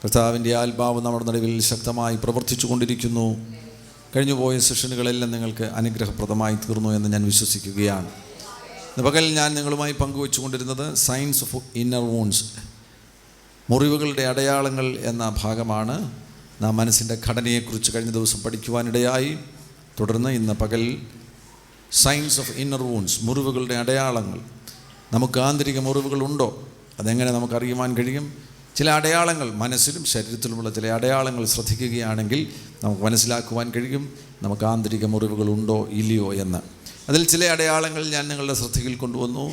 കർത്താവിൻ്റെ ആത്മാവ് നമ്മുടെ നടുവിൽ ശക്തമായി പ്രവർത്തിച്ചു കൊണ്ടിരിക്കുന്നു. കഴിഞ്ഞുപോയ സെഷനുകളെല്ലാം നിങ്ങൾക്ക് അനുഗ്രഹപ്രദമായി തീർന്നു എന്ന് ഞാൻ വിശ്വസിക്കുകയാണ്. ഇന്ന് പകൽ ഞാൻ നിങ്ങളുമായി പങ്കുവെച്ചു കൊണ്ടിരുന്നത് സയൻസ് ഓഫ് ഇന്നർ വൂൺസ്, മുറിവുകളുടെ അടയാളങ്ങൾ എന്ന ഭാഗമാണ്. നാം മനസ്സിൻ്റെ ഘടനയെക്കുറിച്ച് കഴിഞ്ഞ ദിവസം പഠിക്കുവാനിടയായി. തുടർന്ന് ഇന്ന് പകൽ സയൻസ് ഓഫ് ഇന്നർ വൂൺസ്, മുറിവുകളുടെ അടയാളങ്ങൾ. നമുക്ക് ആന്തരിക മുറിവുകളുണ്ടോ? അതെങ്ങനെ നമുക്കറിയുവാൻ കഴിയും? ചില അടയാളങ്ങൾ, മനസ്സിലും ശരീരത്തിലുമുള്ള ചില അടയാളങ്ങൾ ശ്രദ്ധിക്കുകയാണെങ്കിൽ നമുക്ക് മനസ്സിലാക്കുവാൻ കഴിയും നമുക്ക് ആന്തരിക മുറിവുകളുണ്ടോ ഇല്ലയോ എന്ന്. അതിൽ ചില അടയാളങ്ങൾ ഞാൻ നിങ്ങളുടെ ശ്രദ്ധയിൽ കൊണ്ടുവന്നു.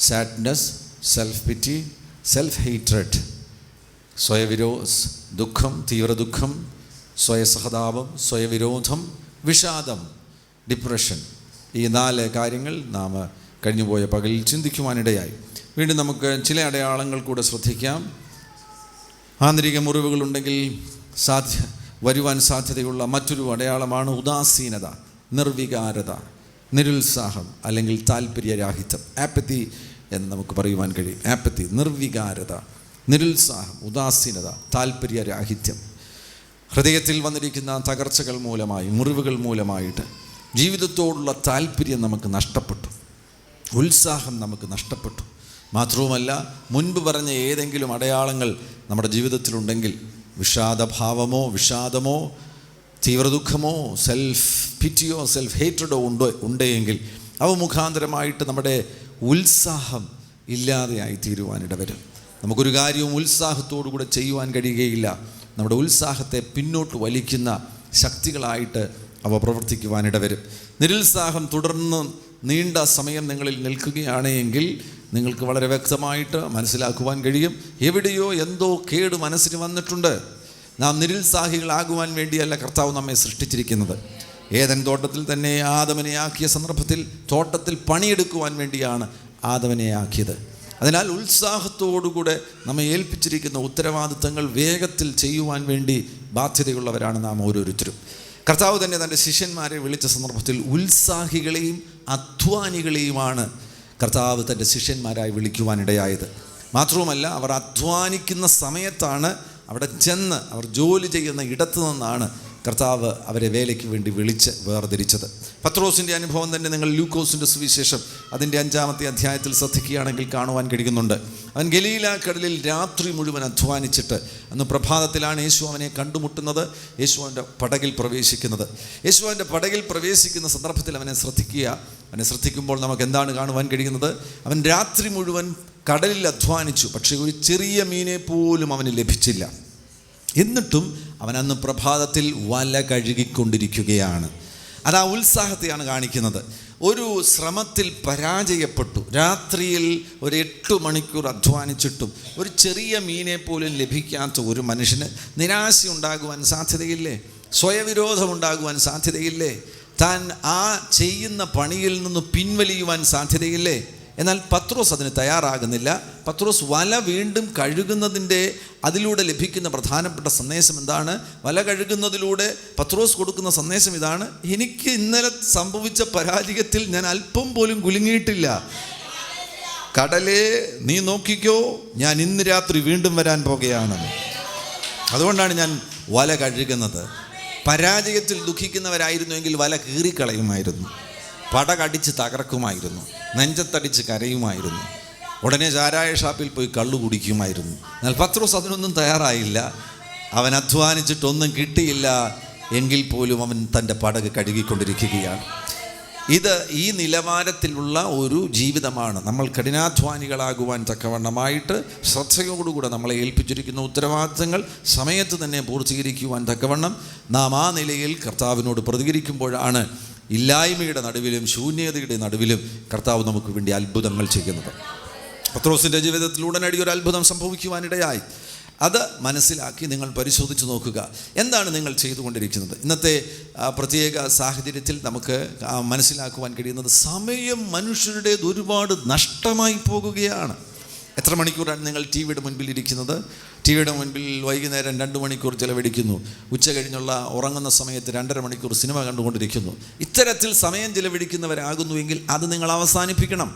സാഡ്നെസ്, സെൽഫ് പിറ്റി, സെൽഫ് ഹേറ്റ്രഡ്, ദുഃഖം, തീവ്ര ദുഃഖം, സ്വയസഹതാപം, സ്വയവിരോധം, വിഷാദം, ഡിപ്രഷൻ. ഈ 4 കാര്യങ്ങൾ നാം കഴിഞ്ഞുപോയ പകലിൽ ചിന്തിക്കുവാനിടയായി. വീണ്ടും നമുക്ക് ചില അടയാളങ്ങൾ കൂടെ ശ്രദ്ധിക്കാം. ആന്തരിക മുറിവുകളുണ്ടെങ്കിൽ വരുവാൻ സാധ്യതയുള്ള മറ്റൊരു അടയാളമാണ് ഉദാസീനത, നിർവികാരത, നിരുത്സാഹം അല്ലെങ്കിൽ താല്പര്യരാഹിത്യം. ആപ്പത്തി എന്ന് നമുക്ക് പറയുവാൻ കഴിയും. ആപ്പത്തി, നിർവികാരത, നിരുത്സാഹം, ഉദാസീനത, താല്പര്യരാഹിത്യം. ഹൃദയത്തിൽ വന്നിരിക്കുന്ന തകർച്ചകൾ മൂലമായി, മുറിവുകൾ മൂലമായിട്ട് ജീവിതത്തോടുള്ള താല്പര്യം നമുക്ക് നഷ്ടപ്പെട്ടു, ഉത്സാഹം നമുക്ക് നഷ്ടപ്പെട്ടു. മാത്രവുമല്ല, മുൻപ് പറഞ്ഞ ഏതെങ്കിലും അടയാളങ്ങൾ നമ്മുടെ ജീവിതത്തിലുണ്ടെങ്കിൽ, വിഷാദമോ തീവ്രദുഃഖമോ സെൽഫ് പിറ്റിയോ സെൽഫ് ഹേറ്റഡോ ഉണ്ടെങ്കിൽ അവ മുഖാന്തരമായിട്ട് നമ്മുടെ ഉത്സാഹം ഇല്ലാതെയായി തീരുവാനിടവരും. നമുക്കൊരു കാര്യവും ഉത്സാഹത്തോടു കൂടെ ചെയ്യുവാൻ കഴിയുകയില്ല. നമ്മുടെ ഉത്സാഹത്തെ പിന്നോട്ട് വലിക്കുന്ന ശക്തികളായിട്ട് അവ പ്രവർത്തിക്കുവാനിടവരും. നിരുത്സാഹം തുടർന്ന് നീണ്ട സമയം നിങ്ങളിൽ നിൽക്കുകയാണെങ്കിൽ നിങ്ങൾക്ക് വളരെ വ്യക്തമായിട്ട് മനസ്സിലാക്കുവാൻ കഴിയും എവിടെയോ എന്തോ കേട് മനസ്സിന് വന്നിട്ടുണ്ട്. നാം നിരുത്സാഹികളാകുവാൻ വേണ്ടിയല്ല കർത്താവ് നമ്മെ സൃഷ്ടിച്ചിരിക്കുന്നത്. ഏദൻ തോട്ടത്തിൽ തന്നെ ആദമനെ ആക്കിയ സന്ദർഭത്തിൽ തോട്ടത്തിൽ പണിയെടുക്കുവാൻ വേണ്ടിയാണ് ആദമനെ ആക്കിയത്. അതിനാൽ ഉത്സാഹത്തോടുകൂടെ നമ്മെ ഏൽപ്പിച്ചിരിക്കുന്ന ഉത്തരവാദിത്തങ്ങൾ വേഗത്തിൽ ചെയ്യുവാൻ വേണ്ടി ബാധ്യതയുള്ളവരാണ് നാം ഓരോരുത്തരും. കർത്താവ് തന്നെ തൻ്റെ ശിഷ്യന്മാരെ വിളിച്ച സന്ദർഭത്തിൽ ഉത്സാഹികളെയും അധ്വാനികളെയുമാണ് കർത്താവ് തൻ്റെ ശിഷ്യന്മാരായി വിളിക്കുവാനിടയായത്. മാത്രവുമല്ല, അവർ അധ്വാനിക്കുന്ന സമയത്താണ് അവിടെ ചെന്ന് അവർ ജോലി ചെയ്യുന്ന ഇടത്തു നിന്നാണ് കർത്താവ് അവരെ വേലയ്ക്ക് വേണ്ടി വിളിച്ച് വേർതിരിച്ചത്. പത്രോസിൻ്റെ അനുഭവം തന്നെ നിങ്ങൾ ലൂക്കോസിൻ്റെ സുവിശേഷം അതിൻ്റെ 5-ാമത്തെ അധ്യായത്തിൽ ശ്രദ്ധിക്കുകയാണെങ്കിൽ കാണുവാൻ കഴിയുന്നുണ്ട്. അവൻ ഗലീല കടലിൽ രാത്രി മുഴുവൻ അധ്വാനിച്ചിട്ട് അന്ന് പ്രഭാതത്തിലാണ് യേശു അവനെ കണ്ടുമുട്ടുന്നത്, യേശു അവൻ്റെ പടകിൽ പ്രവേശിക്കുന്നത്. യേശു അവൻ്റെ പടകിൽ പ്രവേശിക്കുന്ന സന്ദർഭത്തിൽ അവനെ ശ്രദ്ധിക്കുമ്പോൾ നമുക്ക് എന്താണ് കാണുവാൻ കഴിയുന്നത്? അവൻ രാത്രി മുഴുവൻ കടലിൽ അധ്വാനിച്ചു, പക്ഷേ ഒരു ചെറിയ മീനെ പോലും അവന് ലഭിച്ചില്ല. എന്നിട്ടും അവൻ അന്ന് പ്രഭാതത്തിൽ വല കഴുകിക്കൊണ്ടിരിക്കുകയാണ്. അത് ആ ഉത്സാഹത്തെയാണ് കാണിക്കുന്നത്. ഒരു ശ്രമത്തിൽ പരാജയപ്പെട്ടു, രാത്രിയിൽ ഒരു 8 മണിക്കൂർ അധ്വാനിച്ചിട്ടും ഒരു ചെറിയ മീനെ പോലും ലഭിക്കാത്ത ഒരു മനുഷ്യന് നിരാശയുണ്ടാകുവാൻ സാധ്യതയില്ലേ? സ്വയവിരോധമുണ്ടാകുവാൻ സാധ്യതയില്ലേ? താൻ ആ ചെയ്യുന്ന പണിയിൽ നിന്ന് പിൻവലിയുവാൻ സാധ്യതയില്ലേ? എന്നാൽ പത്രോസ് അതിന് തയ്യാറാകുന്നില്ല. പത്രോസ് വല വീണ്ടും കഴുകുന്നതിൻ്റെ അതിലൂടെ ലഭിക്കുന്ന പ്രധാനപ്പെട്ട സന്ദേശം എന്താണ്? വല കഴുകുന്നതിലൂടെ പത്രോസ് കൊടുക്കുന്ന സന്ദേശം ഇതാണ്: എനിക്ക് ഇന്നലെ സംഭവിച്ച പരാജയത്തിൽ ഞാൻ അല്പം പോലും കുലുങ്ങിയിട്ടില്ല. കടലേ, നീ നോക്കിക്കോ, ഞാൻ ഇന്ന് രാത്രി വീണ്ടും വരാൻ പോകുകയാണ്. അതുകൊണ്ടാണ് ഞാൻ വല കഴുകുന്നത്. പരാജയത്തിൽ ദുഃഖിക്കുന്നവരായിരുന്നുവെങ്കിൽ വല കീറിക്കളയുമായിരുന്നു, പടകടിച്ച് തകർക്കുമായിരുന്നു, നെഞ്ചത്തടിച്ച് കരയുമായിരുന്നു, ഉടനെ ചാരായ ഷാപ്പിൽ പോയി കള്ളു കുടിക്കുമായിരുന്നു. എന്നാൽ പത്രോസ് അതിനൊന്നും തയ്യാറായില്ല. അവൻ അധ്വാനിച്ചിട്ടൊന്നും കിട്ടിയില്ല എങ്കിൽ പോലും അവൻ തൻ്റെ പടക് കഴുകിക്കൊണ്ടിരിക്കുകയാണ്. ഇത് ഈ നിലവാരത്തിലുള്ള ഒരു ജീവിതമാണ്. നമ്മൾ കഠിനാധ്വാനികളാകുവാൻ തക്കവണ്ണമായിട്ട് ശ്രദ്ധയോടുകൂടെ നമ്മളെ ഏൽപ്പിച്ചിരിക്കുന്ന ഉത്തരവാദിത്തങ്ങൾ സമയത്ത് തന്നെ പൂർത്തീകരിക്കുവാൻ തക്കവണ്ണം നാം ആ നിലയിൽ കർത്താവിനോട് പ്രതികരിക്കുമ്പോഴാണ് ഇല്ലായ്മയുടെ നടുവിലും ശൂന്യതയുടെ നടുവിലും കർത്താവ് നമുക്ക് വേണ്ടി അത്ഭുതങ്ങൾ ചെയ്യുന്നത്. പത്രോസിൻ്റെ ജീവിതത്തിൽ ഉടനടി ഒരു അത്ഭുതം സംഭവിക്കുവാനിടയായി. അത് മനസ്സിലാക്കി നിങ്ങൾ പരിശോധിച്ച് നോക്കുക. എന്താണ് നിങ്ങൾ ചെയ്തുകൊണ്ടിരിക്കുന്നത്? ഇന്നത്തെ പ്രത്യേക സാഹചര്യത്തിൽ നമുക്ക് മനസ്സിലാക്കുവാൻ കഴിയുന്നത് സമയം മനുഷ്യരുടേത് ഒരുപാട് നഷ്ടമായി പോകുകയാണ്. എത്ര മണിക്കൂറാണ് നിങ്ങൾ ടി വിയുടെ മുൻപിൽ ഇരിക്കുന്നത്? ടി വിയുടെ മുൻപിൽ വൈകുന്നേരം 2 മണിക്കൂർ ചിലവഴിക്കുന്നു. ഉച്ച കഴിഞ്ഞുള്ള ഉറങ്ങുന്ന സമയത്ത് 2.5 മണിക്കൂർ സിനിമ കണ്ടുകൊണ്ടിരിക്കുന്നു. ഇത്തരത്തിൽ സമയം ചിലവഴിക്കുന്നവരാകുന്നുവെങ്കിൽ അത് നിങ്ങൾ അവസാനിപ്പിക്കണം.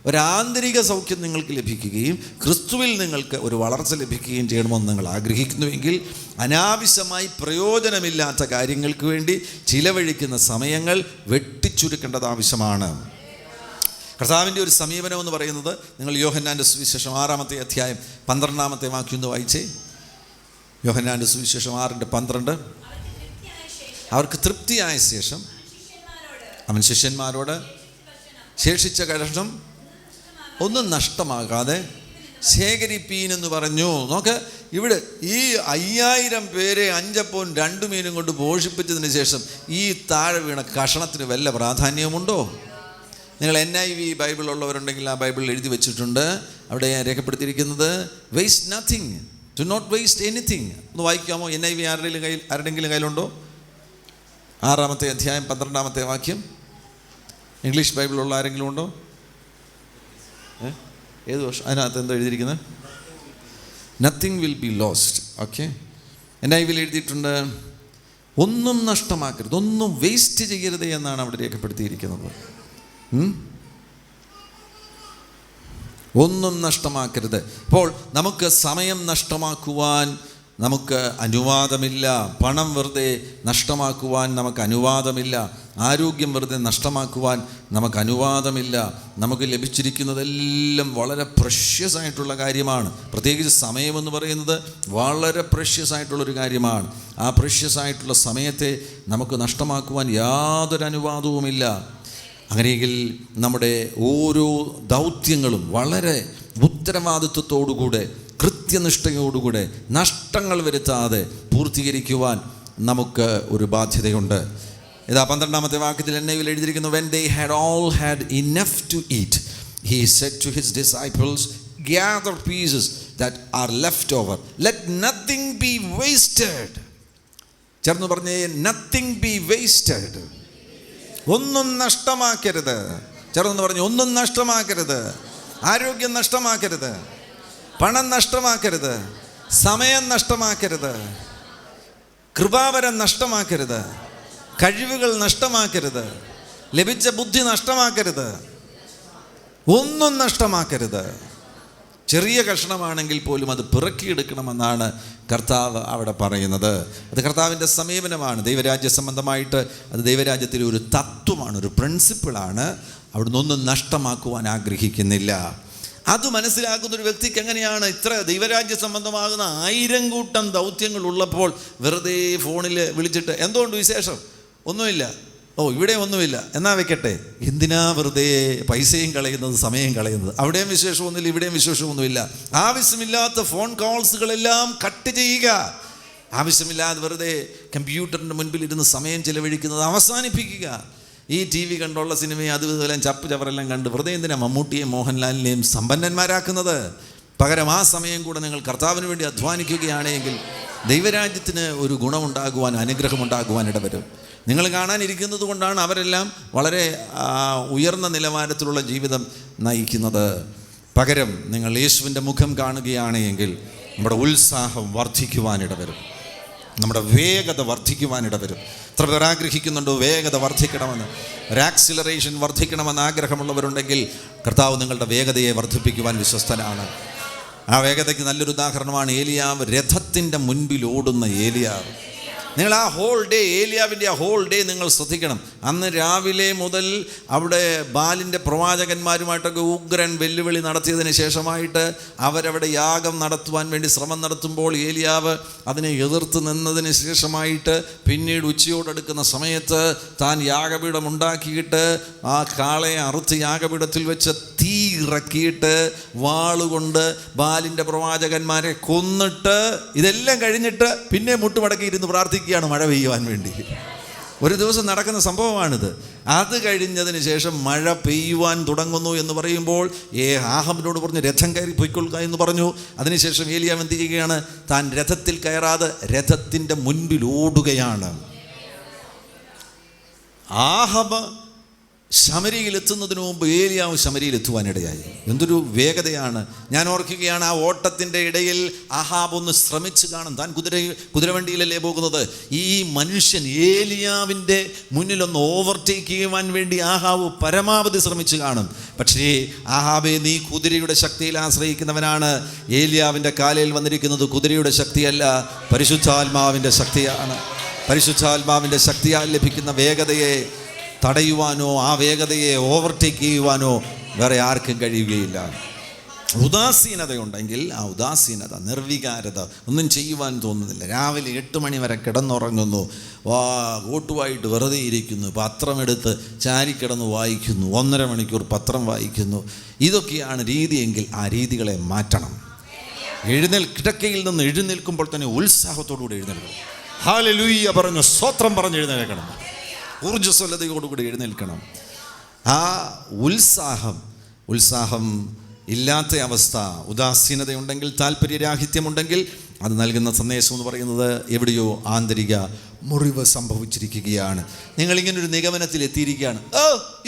ഒരാന്തരിക സൗഖ്യം നിങ്ങൾക്ക് ലഭിക്കുകയും ക്രിസ്തുവിൽ നിങ്ങൾക്ക് ഒരു വളർച്ച ലഭിക്കുകയും ചെയ്യണമെന്ന് നിങ്ങൾ ആഗ്രഹിക്കുന്നുവെങ്കിൽ അനാവശ്യമായി പ്രയോജനമില്ലാത്ത കാര്യങ്ങൾക്ക് വേണ്ടി ചിലവഴിക്കുന്ന സമയങ്ങൾ വെട്ടിച്ചുരുക്കേണ്ടത് ആവശ്യമാണ്. കർത്താവിൻ്റെ ഒരു സമീപനം എന്ന് പറയുന്നത്, നിങ്ങൾ യോഹന്നാൻ്റെ സുവിശേഷം 6-ാമത്തെ അധ്യായം 12-ാമത്തെ വാക്യം ഒന്ന് വായിച്ചേ. യോഹന്നാൻ്റെ സുവിശേഷം 6:12. അവർക്ക് തൃപ്തിയായ ശേഷം അവൻ ശിഷ്യന്മാരോട് ശേഷിച്ച കഷണം ഒന്നും നഷ്ടമാകാതെ ശേഖരിപ്പീനെന്ന് പറഞ്ഞു. നോക്ക്, ഇവിടെ ഈ 5000 പേരെ 5 അപ്പവും 2 മീനും കൊണ്ട് പോഷിപ്പിച്ചതിന് ശേഷം ഈ താഴെ വീണ കഷണത്തിന് വല്ല പ്രാധാന്യമുണ്ടോ? നിങ്ങൾ NIV ബൈബിൾ ഉള്ളവരുണ്ടെങ്കിൽ ആ ബൈബിളിൽ എഴുതി വെച്ചിട്ടുണ്ട്. അവിടെ രേഖപ്പെടുത്തിയിരിക്കുന്നത് waste nothing, to not waste anything. ഒന്ന് വായിക്കാമോ? NIV ആരുടെങ്കിലും കയ്യിലുണ്ടോ? 6-ാമത്തെ അധ്യായം 12-ാമത്തെ വാക്യം. ഇംഗ്ലീഷ് ബൈബിളുള്ള ആരെങ്കിലും ഉണ്ടോ? ഏത് വർഷം? അതിനകത്ത് എന്താ എഴുതിയിരിക്കുന്നത്? Nothing will be lost. Okay, NIV എഴുതിയിട്ടുണ്ട് ഒന്നും നഷ്ടമാക്കരുത്, ഒന്നും വേസ്റ്റ് ചെയ്യരുത് എന്നാണ് അവിടെ രേഖപ്പെടുത്തിയിരിക്കുന്നത്. ഒന്നും നഷ്ടമാക്കരുത്. അപ്പോൾ നമുക്ക് സമയം നഷ്ടമാക്കുവാൻ നമുക്ക് അനുവാദമില്ല. പണം വെറുതെ നഷ്ടമാക്കുവാൻ നമുക്ക് അനുവാദമില്ല. ആരോഗ്യം വെറുതെ നഷ്ടമാക്കുവാൻ നമുക്ക് അനുവാദമില്ല. നമുക്ക് ലഭിച്ചിരിക്കുന്നതെല്ലാം വളരെ പ്രഷ്യസ് ആയിട്ടുള്ള കാര്യമാണ്. പ്രത്യേകിച്ച് സമയമെന്ന് പറയുന്നത് വളരെ പ്രഷ്യസ് ആയിട്ടുള്ളൊരു കാര്യമാണ്. ആ പ്രഷ്യസ് ആയിട്ടുള്ള സമയത്തെ നമുക്ക് നഷ്ടമാക്കുവാൻ യാതൊരു അനുവാദവുമില്ല. അങ്ങനെയെങ്കിൽ നമ്മുടെ ഓരോ ദൗത്യങ്ങളും വളരെ ഉത്തരവാദിത്വത്തോടുകൂടെ കൃത്യനിഷ്ഠയോടുകൂടെ നഷ്ടങ്ങൾ വരുത്താതെ പൂർത്തീകരിക്കുവാൻ നമുക്ക് ഒരു ബാധ്യതയുണ്ട്. ഇതാ 12-ാമത്തെ വാക്യത്തിൽ NIV എഴുതിയിരിക്കുന്നു, when they had all had enough to eat, he said to his disciples, gather pieces that are left over, let nothing be wasted. ചേർന്ന് പറഞ്ഞേ, nothing be wasted. ഒന്നും നഷ്ടമാക്കരുത്. ചേർന്ന് പറഞ്ഞു, ഒന്നും നഷ്ടമാക്കരുത്. ആരോഗ്യം നഷ്ടമാക്കരുത്, പണം നഷ്ടമാക്കരുത്, സമയം നഷ്ടമാക്കരുത്, കൃപാവരം നഷ്ടമാക്കരുത്, കഴിവുകൾ നഷ്ടമാക്കരുത്, ലഭിച്ച ബുദ്ധി നഷ്ടമാക്കരുത്, ഒന്നും നഷ്ടമാക്കരുത്. ചെറിയ കഷ്ണമാണെങ്കിൽ പോലും അത് പിറക്കിയെടുക്കണമെന്നാണ് കർത്താവ് അവിടെ പറയുന്നത്. അത് കർത്താവിൻ്റെ സമീപനമാണ്. ദൈവരാജ്യ സംബന്ധമായിട്ട് അത് ദൈവരാജ്യത്തിലെ ഒരു തത്വമാണ്, ഒരു പ്രിൻസിപ്പിളാണ്. അവിടുന്ന് ഒന്നും നഷ്ടമാക്കുവാൻ ആഗ്രഹിക്കുന്നില്ല. അത് മനസ്സിലാക്കുന്ന ഒരു വ്യക്തിക്ക് എങ്ങനെയാണ് ഇത്ര ദൈവരാജ്യ സംബന്ധമാകുന്ന 1000 കൂട്ടം ദൗത്യങ്ങൾ ഉള്ളപ്പോൾ വെറുതെ ഫോണിൽ വിളിച്ചിട്ട് എന്തുകൊണ്ട് വിശേഷം? ഒന്നുമില്ല. ഓ, ഇവിടെ ഒന്നുമില്ല, എന്നാ വെക്കട്ടെ. എന്തിനാ വെറുതെ പൈസയും കളയുന്നത്, സമയം കളയുന്നത്? അവിടെയും വിശേഷമൊന്നുമില്ല, ഇവിടെയും വിശേഷമൊന്നുമില്ല. ആവശ്യമില്ലാത്ത ഫോൺ കോൾസുകളെല്ലാം കട്ട് ചെയ്യുക. ആവശ്യമില്ലാതെ വെറുതെ കമ്പ്യൂട്ടറിൻ്റെ മുൻപിൽ ഇരുന്ന് സമയം ചിലവഴിക്കുന്നത് അവസാനിപ്പിക്കുക. ഈ TV കണ്ടുള്ള സിനിമയും അതുപോലെ ചപ്പ് ചവറെല്ലാം കണ്ട് വെറുതെ എന്തിനാ മമ്മൂട്ടിയെയും മോഹൻലാലിനെയും സമ്പന്നന്മാരാക്കുന്നത്? പകരം ആ സമയം കൂടെ നിങ്ങൾ കർത്താവിന് വേണ്ടി അധ്വാനിക്കുകയാണെങ്കിൽ ദൈവരാജ്യത്തിന് ഒരു ഗുണമുണ്ടാകുവാൻ, അനുഗ്രഹമുണ്ടാകുവാൻ ഇടവരും. നിങ്ങൾ കാണാനിരിക്കുന്നത് കൊണ്ടാണ് അവരെല്ലാം വളരെ ഉയർന്ന നിലവാരത്തിലുള്ള ജീവിതം നയിക്കുന്നത്. പകരം നിങ്ങൾ യേശുവിൻ്റെ മുഖം കാണുകയാണെങ്കിൽ നമ്മുടെ ഉത്സാഹം വർദ്ധിക്കുവാനിടവരും, നമ്മുടെ വേഗത വർദ്ധിക്കുവാനിടവരും. എത്ര പേർ ആഗ്രഹിക്കുന്നുണ്ടോ വേഗത വർദ്ധിക്കണമെന്ന്? ഒരു ആക്സിലറേഷൻ വർദ്ധിക്കണമെന്ന് ആഗ്രഹമുള്ളവരുണ്ടെങ്കിൽ കർത്താവ് നിങ്ങളുടെ വേഗതയെ വർദ്ധിപ്പിക്കുവാൻ വിശ്വസ്തനാണ്. ആ വേഗതയ്ക്ക് നല്ലൊരു ഉദാഹരണമാണ് ഏലിയാവ്. രഥത്തിൻ്റെ മുൻപിൽ ഓടുന്ന ഏലിയാവ്. നിങ്ങൾ ആ ഹോൾ ഡേ, ഏലിയാവിൻ്റെ ആ ഹോൾ ഡേ നിങ്ങൾ ശ്രദ്ധിക്കണം. അന്ന് രാവിലെ മുതൽ അവിടെ ബാലിൻ്റെ പ്രവാചകന്മാരുമായിട്ടൊക്കെ ഉഗ്രൻ വെല്ലുവിളി നടത്തിയതിന് ശേഷമായിട്ട് അവരവിടെ യാഗം നടത്തുവാൻ വേണ്ടി ശ്രമം നടത്തുമ്പോൾ ഏലിയാവ് അതിനെ എതിർത്ത് നിന്നതിന് ശേഷമായിട്ട് പിന്നീട് ഉച്ചയോടടുക്കുന്ന സമയത്ത് താൻ യാഗപീഠം ഉണ്ടാക്കിയിട്ട് ആ കാളയെ അറുത്ത് യാഗപീഠത്തിൽ വെച്ച് തീ ഇറക്കിയിട്ട് വാളുകൊണ്ട് ബാലിൻ്റെ പ്രവാചകന്മാരെ കൊന്നിട്ട് ഇതെല്ലാം കഴിഞ്ഞിട്ട് പിന്നെ മുട്ടുമടക്കി ഇരുന്ന് പ്രാർത്ഥിക്കുകയാണ് മഴ പെയ്യുവാൻ വേണ്ടി. ഒരു ദിവസം നടക്കുന്ന സംഭവമാണിത്. അത് കഴിഞ്ഞതിന് ശേഷം മഴ പെയ്യുവാൻ തുടങ്ങുന്നു എന്ന് പറയുമ്പോൾ ആഹാബിനോട് പറഞ്ഞു, രഥം കയറി പൊയ്ക്കൊള്ളുക എന്ന് പറഞ്ഞു. അതിനുശേഷം ഏലിയാവ് എന്ത് ചെയ്യുകയാണ്? താൻ രഥത്തിൽ കയറാതെ രഥത്തിൻ്റെ മുൻപിൽ ഓടുകയാണ്. ആഹാബ് ശമരിയിൽ എത്തുന്നതിന് മുമ്പ് ഏലിയാവ് ശമരിയിൽ എത്തുവാനിടയായി. എന്തൊരു വേഗതയാണ്! ഞാൻ ഓർക്കുകയാണ്, ആ ഓട്ടത്തിൻ്റെ ഇടയിൽ ആഹാബ് ഒന്ന് ശ്രമിച്ചു കാണും. താൻ കുതിരവണ്ടിയിലല്ലേ പോകുന്നത്. ഈ മനുഷ്യൻ ഏലിയാവിൻ്റെ മുന്നിലൊന്ന് ഓവർടേക്ക് ചെയ്യുവാൻ വേണ്ടി ആഹാബ് പരമാവധി ശ്രമിച്ചു കാണും. പക്ഷേ ആഹാബെ, നീ കുതിരയുടെ ശക്തിയിൽ ആശ്രയിക്കുന്നവനാണ്. ഏലിയാവിൻ്റെ കാലയിൽ വന്നിരിക്കുന്നത് കുതിരയുടെ ശക്തിയല്ല, പരിശുദ്ധാത്മാവിൻ്റെ ശക്തിയാണ്. പരിശുദ്ധാത്മാവിൻ്റെ ശക്തിയാൽ ലഭിക്കുന്ന വേഗതയെ തടയുവാനോ ആ വേഗതയെ ഓവർടേക്ക് ചെയ്യുവാനോ വേറെ ആർക്കും കഴിയുകയില്ല. ഉദാസീനതയുണ്ടെങ്കിൽ ആ ഉദാസീനത, നിർവികാരത, ഒന്നും ചെയ്യുവാൻ തോന്നുന്നില്ല. രാവിലെ 8 മണി വരെ കിടന്നുറങ്ങുന്നു, കോട്ടുമായിട്ട് വെറുതെ ഇരിക്കുന്നു, പത്രമെടുത്ത് ചാരിക്കിടന്ന് വായിക്കുന്നു, 1.5 മണിക്കൂർ പത്രം വായിക്കുന്നു. ഇതൊക്കെയാണ് രീതിയെങ്കിൽ ആ രീതികളെ മാറ്റണം. കിടക്കയിൽ നിന്ന് എഴുന്നേൽക്കുമ്പോൾ തന്നെ ഉത്സാഹത്തോടുകൂടി എഴുന്നേൽക്കണം. ഹല്ലേലൂയ പറഞ്ഞു, സ്തോത്രം പറഞ്ഞ് എഴുന്നേൽക്കണം. ഊർജ്ജസ്വലതയോടുകൂടി എഴുന്നേൽക്കണം. ആ ഉത്സാഹം ഇല്ലാത്ത അവസ്ഥ, ഉദാസീനതയുണ്ടെങ്കിൽ, താല്പര്യരാഹിത്യമുണ്ടെങ്കിൽ അത് നൽകുന്ന സന്ദേശം എന്ന് പറയുന്നത് എവിടെയോ ആന്തരിക മുറിവ് സംഭവിച്ചിരിക്കുകയാണ്. നിങ്ങളിങ്ങനൊരു നിഗമനത്തിൽ എത്തിയിരിക്കുകയാണ്,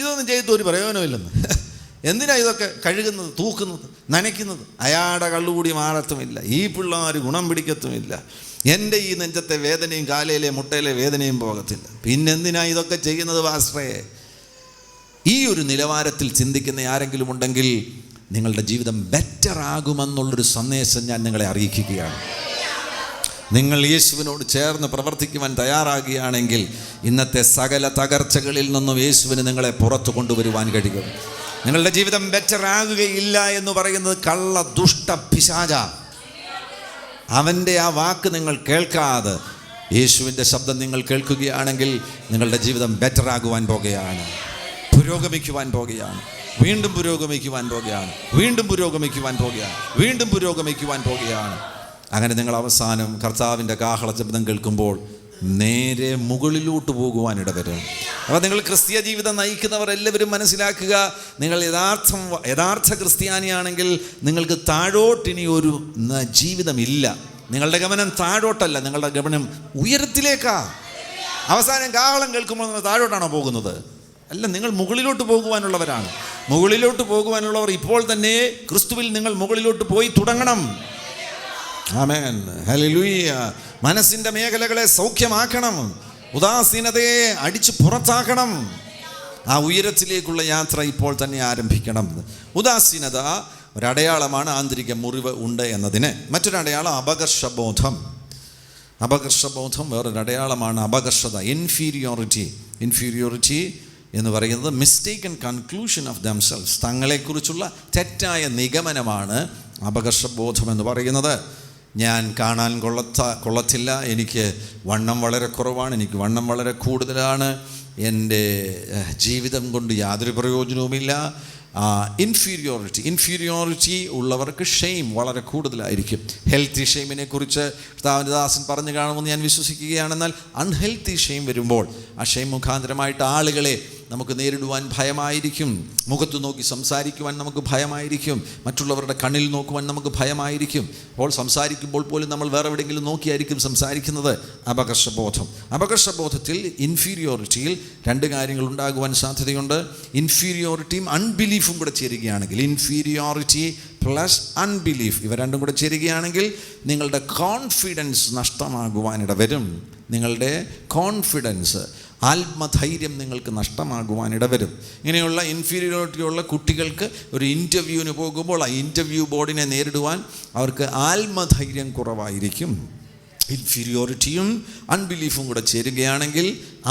ഇതൊന്നും ചെയ്തിട്ട് ഒരു പ്രയോജനമില്ലെന്ന്. എന്തിനാ ഇതൊക്കെ കഴുകുന്നത്, തൂക്കുന്നത്, നനയ്ക്കുന്നത്? അയാളുടെ കള്ളുകൂടി മാറത്തുമില്ല, ഈ പിള്ളേർ ഗുണം പിടിക്കത്തുമില്ല, എൻ്റെ ഈ നെഞ്ചത്തെ വേദനയും കാലയിലെ മുട്ടയിലെ വേദനയും പോകത്തില്ല, പിന്നെന്തിനാ ഇതൊക്കെ ചെയ്യുന്നത് പാസ്റ്ററേ? ഈ ഒരു നിലവാരത്തിൽ ചിന്തിക്കുന്ന ആരെങ്കിലും ഉണ്ടെങ്കിൽ നിങ്ങളുടെ ജീവിതം ബെറ്റർ ആകുമെന്നുള്ളൊരു സന്ദേശം ഞാൻ നിങ്ങളെ അറിയിക്കുകയാണ്. നിങ്ങൾ യേശുവിനോട് ചേർന്ന് പ്രവർത്തിക്കുവാൻ തയ്യാറാകുകയാണെങ്കിൽ ഇന്നത്തെ സകല തകർച്ചകളിൽ നിന്നും യേശുവിന് നിങ്ങളെ പുറത്തു കൊണ്ടുവരുവാൻ കഴിയും. നിങ്ങളുടെ ജീവിതം ബെറ്റർ ആകുകയില്ല എന്ന് പറയുന്നത് കള്ള ദുഷ്ട പിശാച. അവൻ്റെ ആ വാക്ക് നിങ്ങൾ കേൾക്കാതെ യേശുവിൻ്റെ ശബ്ദം നിങ്ങൾ കേൾക്കുകയാണെങ്കിൽ നിങ്ങളുടെ ജീവിതം ബെറ്റർ ആകുവാൻ പോകുകയാണ്, പുരോഗമിക്കുവാൻ പോകുകയാണ്, വീണ്ടും പുരോഗമിക്കുവാൻ പോകുകയാണ്, വീണ്ടും പുരോഗമിക്കുവാൻ പോകുകയാണ്, വീണ്ടും പുരോഗമിക്കുവാൻ പോകുകയാണ്. അങ്ങനെ നിങ്ങൾ അവസാനം കർത്താവിൻ്റെ കാഹള ശബ്ദം കേൾക്കുമ്പോൾ നേരെ മുകളിലോട്ട് പോകുവാനിട വരും. അപ്പോൾ നിങ്ങൾ ക്രിസ്തീയ ജീവിതം നയിക്കുന്നവർ എല്ലാവരും മനസ്സിലാക്കുക, നിങ്ങൾ യഥാർത്ഥ ക്രിസ്ത്യാനിയാണെങ്കിൽ നിങ്ങൾക്ക് താഴോട്ടിനി ഒരു ജീവിതമില്ല. നിങ്ങളുടെ ഗമനം താഴോട്ടല്ല, നിങ്ങളുടെ ഗമനം ഉയരത്തിലേക്കാ. അവസാനം കാഹളം കേൾക്കുമ്പോൾ നിങ്ങൾ താഴോട്ടാണോ പോകുന്നത്? അല്ല, നിങ്ങൾ മുകളിലോട്ട് പോകുവാനുള്ളവരാണ്. മുകളിലോട്ട് പോകുവാനുള്ളവർ ഇപ്പോൾ തന്നെ ക്രിസ്തുവിൽ നിങ്ങൾ മുകളിലോട്ട് പോയി തുടങ്ങണം. ആമേൻ, ഹല്ലേലൂയ. മനസ്സിൻ്റെ മേഖലകളെ സൗഖ്യമാക്കണം, ഉദാസീനതയെ അടിച്ചു പുറത്താക്കണം. ആ ഉയരത്തിലേക്കുള്ള യാത്ര ഇപ്പോൾ തന്നെ ആരംഭിക്കണം. ഉദാസീനത ഒരടയാളമാണ് ആന്തരിക മുറിവ് ഉണ്ട് എന്നതിന്. മറ്റൊരടയാളം അപകർഷബോധം. അപകർഷബോധം വേറൊരടയാളമാണ് അപകർഷത, ഇൻഫീരിയോറിറ്റി എന്ന് പറയുന്നത് മിസ്റ്റേക്കൻ കൺക്ലൂഷൻ ഓഫ് ദംസെൽസ്. തങ്ങളെക്കുറിച്ചുള്ള തെറ്റായ നിഗമനമാണ് അപകർഷബോധം എന്ന് പറയുന്നത്. ഞാൻ കാണാൻ കൊള്ളത്തില്ല, എനിക്ക് വണ്ണം വളരെ കുറവാണ്, എനിക്ക് വണ്ണം വളരെ കൂടുതലാണ്, എൻ്റെ ജീവിതം കൊണ്ട് യാതൊരു പ്രയോജനവുമില്ല. ഇൻഫീരിയോറിറ്റി ഉള്ളവർക്ക് ഷെയിം വളരെ കൂടുതലായിരിക്കും. ഹെൽത്തി ഷെയിമിനെ കുറിച്ച് കർത്താവിൻ്റെ ദാസൻ പറഞ്ഞു കാണുമെന്ന് ഞാൻ വിശ്വസിക്കുകയാണെന്നാൽ അൺഹെൽത്തി ഷെയിം വരുമ്പോൾ ആ ഷെയിം മുഖാന്തരമായിട്ട് ആളുകളെ നമുക്ക് നേരിടുവാൻ ഭയമായിരിക്കും, മുഖത്ത് നോക്കി സംസാരിക്കുവാൻ നമുക്ക് ഭയമായിരിക്കും, മറ്റുള്ളവരുടെ കണ്ണിൽ നോക്കുവാൻ നമുക്ക് ഭയമായിരിക്കും. അപ്പോൾ സംസാരിക്കുമ്പോൾ പോലും നമ്മൾ വേറെ എവിടെയെങ്കിലും നോക്കിയായിരിക്കും സംസാരിക്കുന്നത്. അപകർഷബോധത്തിൽ ഇൻഫീരിയോറിറ്റിയിൽ 2 കാര്യങ്ങൾ ഉണ്ടാകുവാൻ സാധ്യതയുണ്ട്. ഇൻഫീരിയോറിറ്റിയും അൺബിലീഫും കൂടെ ചേരുകയാണെങ്കിൽ, ഇൻഫീരിയോറിറ്റി പ്ലസ് അൺബിലീഫ്, ഇവ രണ്ടും കൂടെ ചേരുകയാണെങ്കിൽ നിങ്ങളുടെ കോൺഫിഡൻസ് നഷ്ടമാകുവാനിട വരും. നിങ്ങളുടെ കോൺഫിഡൻസ്, ആത്മധൈര്യം നിങ്ങൾക്ക് നഷ്ടമാകുവാനിട വരും. ഇങ്ങനെയുള്ള ഇൻഫീരിയോറിറ്റിയുള്ള കുട്ടികൾക്ക് ഒരു ഇൻ്റർവ്യൂവിന് പോകുമ്പോൾ ആ ഇൻ്റർവ്യൂ ബോർഡിനെ നേരിടുവാൻ അവർക്ക് ആത്മധൈര്യം കുറവായിരിക്കും. ഇൻഫീരിയോറിറ്റിയും അൺബിലീഫും കൂടെ ചേരുകയാണെങ്കിൽ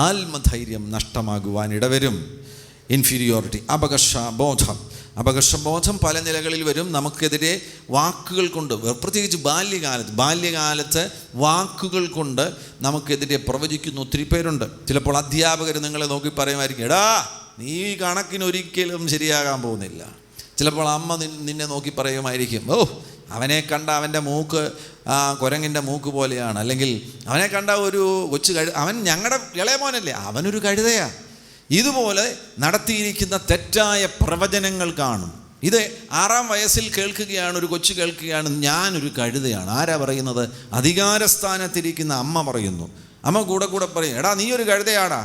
ആത്മധൈര്യം നഷ്ടമാകുവാനിട വരും. ഇൻഫീരിയോറിറ്റി, അപകർഷബോധം പല നിലകളിൽ വരും. നമുക്കെതിരെ വാക്കുകൾ കൊണ്ട്, പ്രത്യേകിച്ച് ബാല്യകാലത്ത് വാക്കുകൾ കൊണ്ട് നമുക്കെതിരെ പ്രവചിക്കുന്ന ഒത്തിരി പേരുണ്ട്. ചിലപ്പോൾ അധ്യാപകർ നിങ്ങളെ നോക്കി പറയുമായിരിക്കും, എടാ നീ കണക്കിന് ഒരിക്കലും ശരിയാകാൻ പോകുന്നില്ല. ചിലപ്പോൾ അമ്മ നിന്നെ നോക്കി പറയുമായിരിക്കും, ഓ അവനെ കണ്ട അവൻ്റെ മൂക്ക് കുരങ്ങിൻ്റെ മൂക്ക് പോലെയാണ്, അല്ലെങ്കിൽ അവനെ കണ്ട ഒരു കൊച്ചു അവൻ ഞങ്ങളുടെ ഇളയ മോനല്ലേ, അവനൊരു കഴുതയാണ്. ഇതുപോലെ നടത്തിയിരിക്കുന്ന തെറ്റായ പ്രവചനങ്ങൾ കാണും. ഇത് 6-ാം വയസ്സിൽ കേൾക്കുകയാണ്, ഒരു കൊച്ചു കേൾക്കുകയാണ്, ഞാനൊരു കഴുതയാണ്. ആരാ പറയുന്നത്? അധികാരസ്ഥാനത്തിരിക്കുന്ന അമ്മ പറയുന്നു. അമ്മ കൂടെ കൂടെ പറയും, എടാ നീ ഒരു കഴുതയാടാ.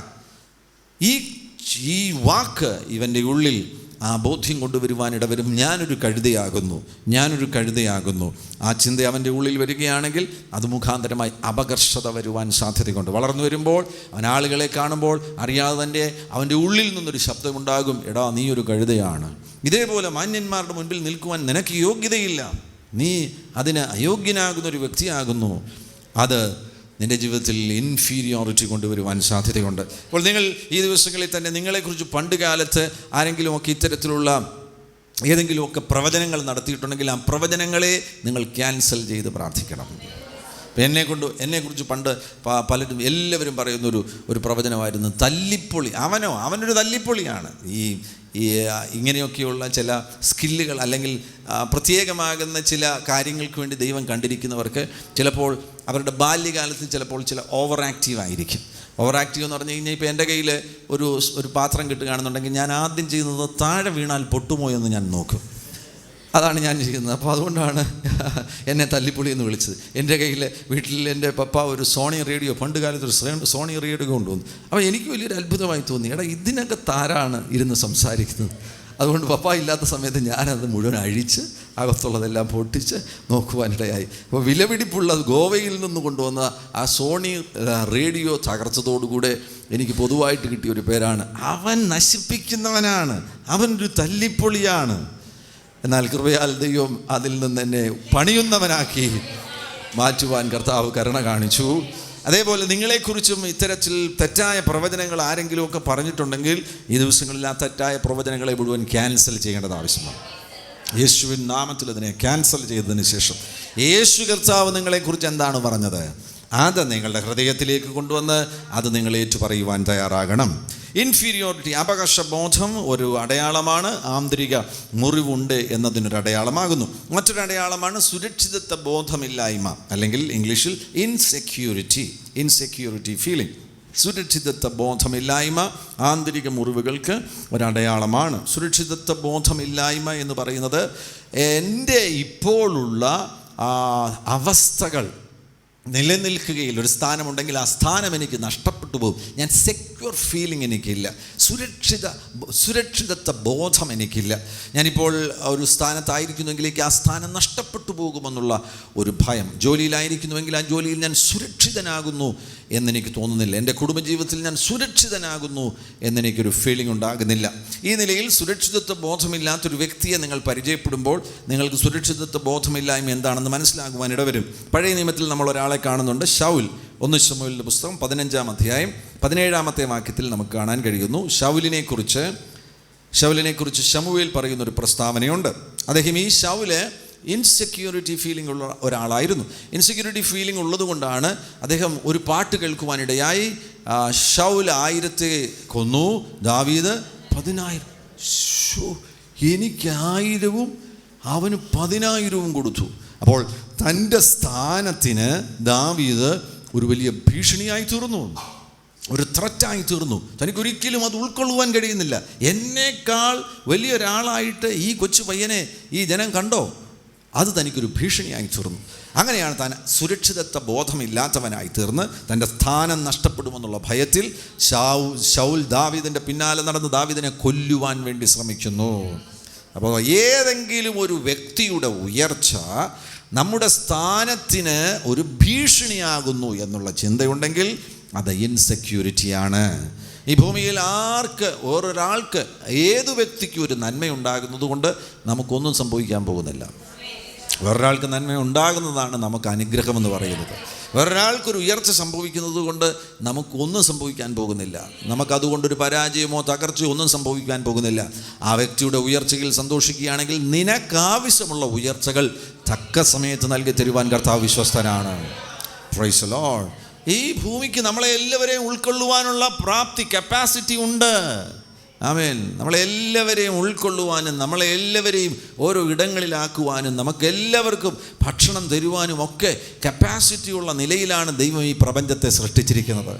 ഈ വാക്ക് ഇവൻ്റെ ഉള്ളിൽ ആ ബോധ്യം കൊണ്ടുവരുവാൻ ഇടവരും. ഞാനൊരു കഴുതയാകുന്നു. ആ ചിന്ത അവൻ്റെ ഉള്ളിൽ വരികയാണെങ്കിൽ അത് മുഖാന്തരമായി അപകർഷത വരുവാൻ സാധ്യതയുണ്ട്. വളർന്നു വരുമ്പോൾ അവൻ ആളുകളെ കാണുമ്പോൾ അറിയാതെ തന്നെ അവൻ്റെ ഉള്ളിൽ നിന്നൊരു ശബ്ദമുണ്ടാകും, എടാ നീ ഒരു കഴുതയാണ്. ഇതേപോലെ മാന്യന്മാരുടെ മുൻപിൽ നിൽക്കുവാൻ നിനക്ക് യോഗ്യതയില്ല, നീ അതിന് അയോഗ്യനാകുന്നൊരു വ്യക്തിയാകുന്നു. അത് നിൻ്റെ ജീവിതത്തിൽ ഇൻഫീരിയോറിറ്റി കൊണ്ടുവരുവാൻ സാധ്യതയുണ്ട്. അപ്പോൾ നിങ്ങൾ ഈ ദിവസങ്ങളിൽ തന്നെ നിങ്ങളെക്കുറിച്ച് പണ്ട് കാലത്ത് ആരെങ്കിലുമൊക്കെ ഇത്തരത്തിലുള്ള ഏതെങ്കിലുമൊക്കെ പ്രവചനങ്ങൾ നടത്തിയിട്ടുണ്ടെങ്കിൽ ആ പ്രവചനങ്ങളെ നിങ്ങൾ ക്യാൻസൽ ചെയ്ത് പ്രാർത്ഥിക്കണം. എന്നെക്കുറിച്ച് പണ്ട് പലരും എല്ലാവരും പറയുന്നൊരു പ്രവചനമായിരുന്നു, തല്ലിപ്പൊളി. അവനൊരു തല്ലിപ്പൊളിയാണ്. ഈ ഇങ്ങനെയൊക്കെയുള്ള ചില സ്കില്ലുകൾ അല്ലെങ്കിൽ പ്രത്യേകമാകുന്ന ചില കാര്യങ്ങൾക്ക് വേണ്ടി ദൈവം കണ്ടിരിക്കുന്നവർക്ക് ചിലപ്പോൾ അവരുടെ ബാല്യകാലത്ത് ചിലപ്പോൾ ചില ഓവർ ആക്റ്റീവ് ആയിരിക്കും. ഓവർ ആക്റ്റീവ് എന്ന് പറഞ്ഞു കഴിഞ്ഞാൽ ഇപ്പോൾ എൻ്റെ കയ്യിൽ ഒരു പാത്രം കിട്ടുകയാണെന്നുണ്ടെങ്കിൽ ഞാൻ ആദ്യം ചെയ്യുന്നത് താഴെ വീണാൽ പൊട്ടുമോ എന്ന് ഞാൻ നോക്കും. അതാണ് ഞാൻ ചെയ്യുന്നത്. അപ്പോൾ അതുകൊണ്ടാണ് എന്നെ തല്ലിപ്പൊളി എന്ന് വിളിച്ചത്. എൻ്റെ കയ്യിൽ വീട്ടിൽ എൻ്റെ പപ്പ ഒരു സോണി റേഡിയോ, പണ്ട് കാലത്ത് ഒരു സോണി റേഡിയോ കൊണ്ടുവന്നു. അപ്പോൾ എനിക്ക് വലിയൊരു അത്ഭുതമായി തോന്നി, എടാ ഇതിനൊക്കെ താരാണ് ഇരുന്ന് സംസാരിക്കുന്നത്. അതുകൊണ്ട് പപ്പ ഇല്ലാത്ത സമയത്ത് ഞാനത് മുഴുവൻ അഴിച്ച് അകത്തുള്ളതെല്ലാം പൊട്ടിച്ച് നോക്കുവാനിടയായി. അപ്പോൾ വിലപിടിപ്പുള്ള ഗോവയിൽ നിന്ന് കൊണ്ടുവന്ന ആ സോണി റേഡിയോ തകർച്ചതോടുകൂടെ എനിക്ക് പൊതുവായിട്ട് കിട്ടിയൊരു പേരാണ്, അവൻ നശിപ്പിക്കുന്നവനാണ്, അവനൊരു തല്ലിപ്പൊളിയാണ്. എന്നാൽ കൃപയാൽ ദൈവം അതിൽ നിന്ന് എന്നെ പണിയുന്നവനാക്കി മാറ്റുവാൻ കർത്താവ് കരുണ കാണിച്ചു. അതേപോലെ നിങ്ങളെക്കുറിച്ചും ഇത്തരത്തിൽ തെറ്റായ പ്രവചനങ്ങൾ ആരെങ്കിലുമൊക്കെ പറഞ്ഞിട്ടുണ്ടെങ്കിൽ ഈ ദിവസങ്ങളിൽ ആ തെറ്റായ പ്രവചനങ്ങളെ മുഴുവൻ ക്യാൻസൽ ചെയ്യേണ്ടത് ആവശ്യമാണ്. യേശുവിൻ നാമത്തിൽ അതിനെ ക്യാൻസൽ ചെയ്തതിന് ശേഷം യേശു കർത്താവ് നിങ്ങളെക്കുറിച്ച് എന്താണ് പറഞ്ഞത് അത് നിങ്ങളുടെ ഹൃദയത്തിലേക്ക് കൊണ്ടുവന്ന് അത് നിങ്ങൾ ഏറ്റുപറയുവാൻ തയ്യാറാകണം. ഇൻഫീരിയോറിറ്റി, അപകർഷബോധം ഒരു അടയാളമാണ്. ആന്തരിക മുറിവുണ്ട് എന്നതിനൊരു അടയാളമാകുന്നു. മറ്റൊരു അടയാളമാണ് സുരക്ഷിതത്വ ബോധമില്ലായ്മ, അല്ലെങ്കിൽ ഇംഗ്ലീഷിൽ ഇൻസെക്യൂരിറ്റി ഫീലിംഗ്. സുരക്ഷിതത്വ ബോധമില്ലായ്മ ആന്തരിക മുറിവുകൾക്ക് ഒരടയാളമാണ്. സുരക്ഷിതത്വ ബോധമില്ലായ്മ എന്ന് പറയുന്നത് എൻ്റെ ഇപ്പോഴുള്ള അവസ്ഥകൾ നിലനിൽക്കുകയിൽ ഒരു സ്ഥാനമുണ്ടെങ്കിൽ ആ സ്ഥാനം എനിക്ക് നഷ്ടപ്പെട്ടു പോകും. ഞാൻ സെക്യൂർ ഫീലിംഗ് എനിക്കില്ല, സുരക്ഷിതത്വ ബോധം എനിക്കില്ല. ഞാനിപ്പോൾ ഒരു സ്ഥാനത്തായിരിക്കുന്നുവെങ്കിലേക്ക് ആ സ്ഥാനം നഷ്ടപ്പെട്ടു പോകുമെന്നുള്ള ഒരു ഭയം. ജോലിയിലായിരിക്കുന്നുവെങ്കിൽ ആ ജോലിയിൽ ഞാൻ സുരക്ഷിതനാകുന്നു എന്നെനിക്ക് തോന്നുന്നില്ല. എൻ്റെ കുടുംബജീവിതത്തിൽ ഞാൻ സുരക്ഷിതനാകുന്നു എന്നെനിക്കൊരു ഫീലിംഗ് ഉണ്ടാകുന്നില്ല. ഈ നിലയിൽ സുരക്ഷിതത്വ ബോധമില്ലാത്തൊരു വ്യക്തിയെ നിങ്ങൾ പരിചയപ്പെടുമ്പോൾ നിങ്ങൾക്ക് സുരക്ഷിതത്വ ബോധമില്ലായ്മ എന്താണെന്ന് മനസ്സിലാകുവാൻ ഇടവരും. പഴയ നിയമത്തിൽ നമ്മൾ ഒരാളെ കാണുന്നുണ്ട്, ശൗൽ. 1 ശമൂവേലിന്റെ പുസ്തകം 15-ാം അധ്യായം 17-ാമത്തെ വാക്യത്തിൽ നമുക്ക് കാണാൻ കഴിയുന്നു. ശൗലിനെ കുറിച്ച് ശമൂവേൽ പറയുന്നൊരു പ്രസ്താവനയുണ്ട്. അദ്ദേഹം ഈ ശൗല് ഇൻസെക്യൂരിറ്റി ഫീലിംഗ് ഉള്ള ഒരാളായിരുന്നു. ഇൻസെക്യൂരിറ്റി ഫീലിംഗ് ഉള്ളതുകൊണ്ടാണ് അദ്ദേഹം ഒരു പാട്ട് കേൾക്കുവാനിടയായി. ശൗൽ 1000 കൊന്നു, ദാവീദ് 10,000. എനിക്ക് 1000 അവന് 10,000 കൊടുത്തു. അപ്പോൾ തൻ്റെ സ്ഥാനത്തിന് ദാവീദ് ഒരു വലിയ ഭീഷണിയായി തീർന്നു, ഒരു ത്രറ്റായി തീർന്നു. തനിക്കൊരിക്കലും അത് ഉൾക്കൊള്ളുവാൻ കഴിയുന്നില്ല. എന്നേക്കാൾ വലിയൊരാളായിട്ട് ഈ കൊച്ചു പയ്യനെ ഈ ജനം കണ്ടോ, അത് തനിക്കൊരു ഭീഷണിയായി തീർന്നു. അങ്ങനെയാണ് താൻ സുരക്ഷിതത്വ ബോധമില്ലാത്തവനായി തീർന്ന് തൻ്റെ സ്ഥാനം നഷ്ടപ്പെടുമെന്നുള്ള ഭയത്തിൽ ശൗൽ ദാവീദിൻ്റെ പിന്നാലെ നടന്ന് ദാവീദിനെ കൊല്ലുവാൻ വേണ്ടി ശ്രമിക്കുന്നു. അപ്പോൾ ഏതെങ്കിലും ഒരു വ്യക്തിയുടെ ഉയർച്ച നമ്മുടെ സ്ഥാനത്തിന് ഒരു ഭീഷണിയാകുന്നു എന്നുള്ള ചിന്തയുണ്ടെങ്കിൽ അത് ഇൻസെക്യൂരിറ്റിയാണ്. ഈ ഭൂമിയിൽ ഓരോരാൾക്ക് ഏതു വ്യക്തിക്കും ഒരു നന്മയുണ്ടാകുന്നത് കൊണ്ട് നമുക്കൊന്നും സംഭവിക്കാൻ പോകുന്നില്ല. വേറൊരാൾക്ക് നന്മ ഉണ്ടാകുന്നതാണ് നമുക്ക് അനുഗ്രഹമെന്ന് പറയുന്നത്. വേറൊരാൾക്കൊരു ഉയർച്ച സംഭവിക്കുന്നത് കൊണ്ട് നമുക്കൊന്നും സംഭവിക്കാൻ പോകുന്നില്ല. നമുക്കതുകൊണ്ടൊരു പരാജയമോ തകർച്ചയോ ഒന്നും സംഭവിക്കാൻ പോകുന്നില്ല. ആ വ്യക്തിയുടെ ഉയർച്ചയിൽ സന്തോഷിക്കുകയാണെങ്കിൽ നിനക്കാവശ്യമുള്ള ഉയർച്ചകൾ തക്ക സമയത്ത് നൽകി തരുവാൻ കർത്താവ് വിശ്വസ്തനാണ്. Praise the Lord. ഈ ഭൂമിക്ക് നമ്മളെ എല്ലാവരെയും ഉൾക്കൊള്ളുവാനുള്ള കപ്പാസിറ്റി ഉണ്ട്. ആമേൻ. നമ്മളെല്ലാവരെയും ഉൾക്കൊള്ളുവാനും നമ്മളെല്ലാവരെയും ഓരോ ഇടങ്ങളിലാക്കുവാനും നമുക്കെല്ലാവർക്കും ഭക്ഷണം തരുവാനും ഒക്കെ കപ്പാസിറ്റിയുള്ള നിലയിലാണ് ദൈവം ഈ പ്രപഞ്ചത്തെ സൃഷ്ടിച്ചിരിക്കുന്നത്.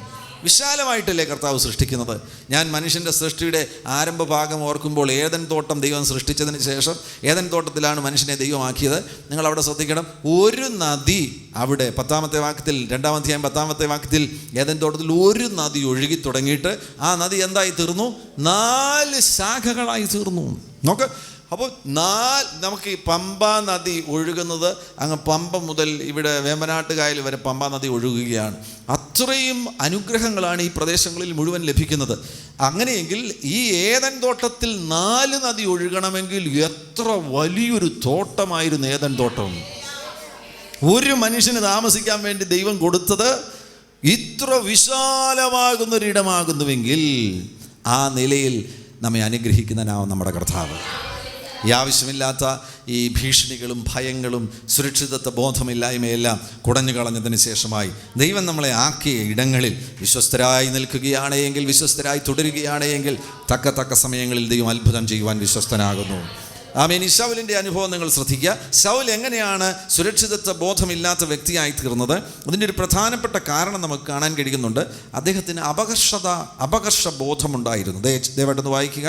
വിശാലമായിട്ടല്ലേ കർത്താവ് സൃഷ്ടിക്കുന്നത്. ഞാൻ മനുഷ്യൻ്റെ സൃഷ്ടിയുടെ ആരംഭ ഭാഗം ഓർക്കുമ്പോൾ ഏദൻ തോട്ടം ദൈവം സൃഷ്ടിച്ചതിന് ശേഷം ഏദൻ തോട്ടത്തിലാണ് മനുഷ്യനെ ദൈവമാക്കിയത്. നിങ്ങളവിടെ ശ്രദ്ധിക്കണം, ഒരു നദി അവിടെ 10-ാമത്തെ വാക്യത്തിൽ 2-ാം അധ്യായം 10-ാമത്തെ വാക്യത്തിൽ ഏദൻ തോട്ടത്തിൽ ഒരു നദി ഒഴുകി തുടങ്ങിയിട്ട് ആ നദി എന്തായി തീർന്നു? 4 ശാഖകളായി തീർന്നു. നോക്ക്, അപ്പോൾ നമുക്ക് ഈ പമ്പാ നദി ഒഴുകുന്നത് അങ്ങ് പമ്പ മുതൽ ഇവിടെ വേമ്പനാട്ടുകായൽ വരെ പമ്പാ നദി ഒഴുകുകയാണ്. അത്രയും അനുഗ്രഹങ്ങളാണ് ഈ പ്രദേശങ്ങളിൽ മുഴുവൻ ലഭിക്കുന്നത്. അങ്ങനെയെങ്കിൽ ഈ ഏദൻ തോട്ടത്തിൽ 4 നദി ഒഴുകണമെങ്കിൽ എത്ര വലിയൊരു തോട്ടമായിരുന്നു ഏദൻ തോട്ടം. ഒരു മനുഷ്യന് താമസിക്കാൻ വേണ്ടി ദൈവം കൊടുത്തത് ഇത്ര വിശാലമാകുന്നൊരിടമാകുന്നുവെങ്കിൽ ആ നിലയിൽ നമ്മെ അനുഗ്രഹിക്കുന്നവനാവും നമ്മുടെ കർത്താവ്. ഈ ആവശ്യമില്ലാത്ത ഈ ഭീഷണികളും ഭയങ്ങളും സുരക്ഷിതത്വ ബോധമില്ലായ്മയെല്ലാം കുടഞ്ഞു കളഞ്ഞതിന് ശേഷമായി ദൈവം നമ്മളെ ആക്കിയ ഇടങ്ങളിൽ വിശ്വസ്തരായി നിൽക്കുകയാണെങ്കിൽ, വിശ്വസ്തരായി തുടരുകയാണെങ്കിൽ തക്ക സമയങ്ങളിൽ ദൈവം അത്ഭുതം ചെയ്യുവാൻ വിശ്വസ്തനാകുന്നു. ആമേൻ. ഈ ശൗലിൻ്റെ അനുഭവം നിങ്ങൾ ശ്രദ്ധിക്കുക. ശൗൽ എങ്ങനെയാണ് സുരക്ഷിതത്വ ബോധമില്ലാത്ത വ്യക്തിയായി തീർന്നത്? അതിൻ്റെ ഒരു പ്രധാനപ്പെട്ട കാരണം നമുക്ക് കാണാൻ കഴിയുന്നുണ്ട്. അദ്ദേഹത്തിന് അപകർഷ ബോധമുണ്ടായിരുന്നു. ദയവായിട്ടൊന്ന് വായിക്കുക.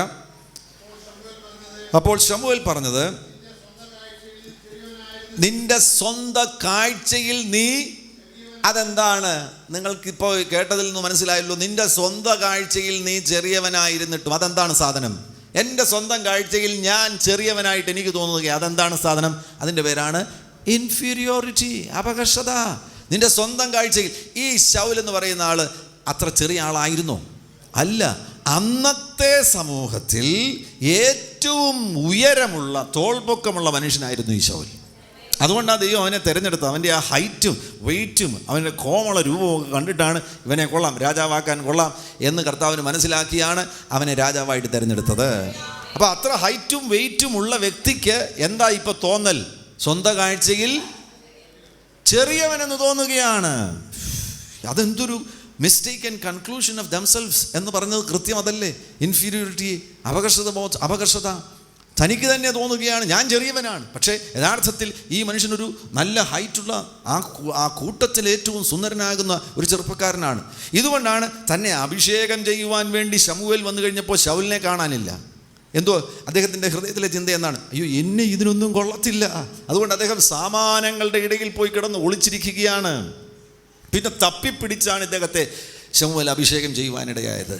അപ്പോൾ ശമൂവേൽ പറഞ്ഞത്, നിന്റെ സ്വന്തം കാഴ്ചയിൽ നീ, അതെന്താണ്? നിങ്ങൾക്കിപ്പോൾ കേട്ടതിൽ നിന്ന് മനസ്സിലായല്ലോ. നിന്റെ സ്വന്തം കാഴ്ചയിൽ നീ ചെറിയവനായിരുന്നിട്ടും അതെന്താണ് സാധനം? എൻ്റെ സ്വന്തം കാഴ്ചയിൽ ഞാൻ ചെറിയവനായിട്ട് എനിക്ക് തോന്നുക, അതെന്താണ് സാധനം? അതിൻ്റെ പേരാണ് ഇൻഫീരിയോറിറ്റി, അപകർഷത. നിന്റെ സ്വന്തം കാഴ്ചയിൽ. ഈ ശൗൽ എന്ന് പറയുന്ന ആൾ അത്ര ചെറിയ ആളായിരുന്നോ? അല്ല. അന്നത്തെ സമൂഹത്തിൽ ഏറ്റവും ഉയരമുള്ള തോൾപൊക്കമുള്ള മനുഷ്യനായിരുന്നു ഈ ശൗൽ. അതുകൊണ്ടാണ് ദൈവം അവനെ തിരഞ്ഞെടുത്തത്. അവൻ്റെ ആ ഹൈറ്റും വെയിറ്റും അവൻ്റെ കോമള രൂപമൊക്കെ കണ്ടിട്ടാണ് ഇവനെ കൊള്ളാം, രാജാവാക്കാൻ കൊള്ളാം എന്ന് കർത്താവിന് മനസ്സിലാക്കിയാണ് അവനെ രാജാവായിട്ട് തിരഞ്ഞെടുത്തത്. അപ്പോൾ അത്ര ഹൈറ്റും വെയിറ്റും ഉള്ള വ്യക്തിക്ക് എന്താ ഇപ്പോൾ തോന്നൽ? സ്വന്തം കാഴ്ചയിൽ ചെറിയവനെന്ന് തോന്നുകയാണ്. അതെന്തൊരു മിസ്റ്റേക്കൻ കൺക്ലൂഷൻ ഓഫ് ദംസെൽവ്സ് എന്ന് പറഞ്ഞത് കൃത്യം അതല്ലേ? ഇൻഫീരിയോറിറ്റി, അപകർഷത. തനിക്ക് തന്നെ തോന്നുകയാണ് ഞാൻ ചെറിയവനാണ്. പക്ഷേ യഥാർത്ഥത്തിൽ ഈ മനുഷ്യനൊരു നല്ല ഹൈറ്റുള്ള ആ കൂട്ടത്തിൽ ഏറ്റവും സുന്ദരനാകുന്ന ഒരു ചെറുപ്പക്കാരനാണ്. ഇതുകൊണ്ടാണ് തന്നെ അഭിഷേകം ചെയ്യുവാൻ വേണ്ടി ശമൂവേൽ വന്നു കഴിഞ്ഞപ്പോൾ ശൗലിനെ കാണാനില്ല. എന്തോ അദ്ദേഹത്തിൻ്റെ ഹൃദയത്തിലെ ചിന്ത എന്താണ്? അയ്യോ, എന്നെ ഇതിനൊന്നും കൊള്ളത്തില്ല. അതുകൊണ്ട് അദ്ദേഹം സാമാനങ്ങളുടെ ഇടയിൽ പോയി കിടന്ന് ഒളിച്ചിരിക്കുകയാണ്. പിന്നെ തപ്പിപ്പിടിച്ചാണ് ഇദ്ദേഹത്തെ ശമൂവേൽ അഭിഷേകം ചെയ്യുവാനിടയായത്.